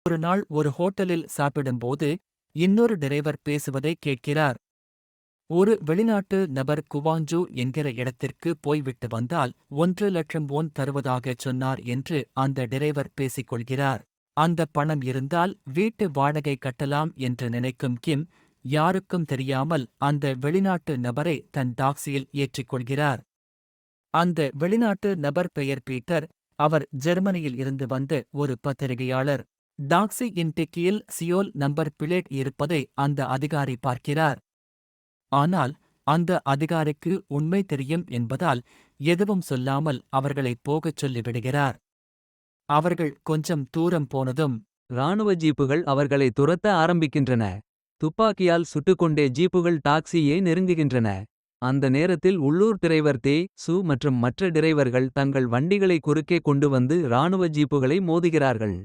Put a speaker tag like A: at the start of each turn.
A: ஒரு நாள் ஒரு ஹோட்டலில் சாப்பிடும்போது இன்னொரு டிரைவர் பேசுவதை கேட்கிறார். ஒரு வெளிநாட்டு நபர் குவாஞ்சு என்கிற இடத்திற்கு போய்விட்டு வந்தால் 1,00,000 தருவதாகச் சொன்னார் என்று அந்த டிரைவர் பேசிக் கொள்கிறார். அந்த பணம் இருந்தால் வீட்டு வாடகை கட்டலாம் என்று நினைக்கும் கிம், யாருக்கும் தெரியாமல் அந்த வெளிநாட்டு நபரை தன் டாக்ஸியில் ஏற்றிக்கொள்கிறார். அந்த வெளிநாட்டு நபர் பெயர் பீட்டர். அவர் ஜெர்மனியில் இருந்து வந்த ஒரு பத்திரிகையாளர். டாக்ஸி இன் டிக்கியில் சியோல் நம்பர் பிளேட் இருப்பதை அந்த அதிகாரி பார்க்கிறார். ஆனால் அந்த அதிகாரிக்கு உண்மை தெரியும் என்பதால் எதுவும் சொல்லாமல் அவர்களைப் போகச் சொல்லிவிடுகிறார். அவர்கள் கொஞ்சம் தூரம் போனதும்
B: இராணுவ ஜீப்புகள் அவர்களை துரத்த ஆரம்பிக்கின்றன. துப்பாக்கியால் சுட்டுக்கொண்டே ஜீப்புகள் டாக்ஸியை நெருங்குகின்றன. அந்த நேரத்தில் உள்ளூர் டிரைவர் தே சு மற்றும் மற்ற டிரைவர்கள் தங்கள் வண்டிகளை குறுக்கே கொண்டு வந்து இராணுவ ஜீப்புகளை மோதுகிறார்கள்.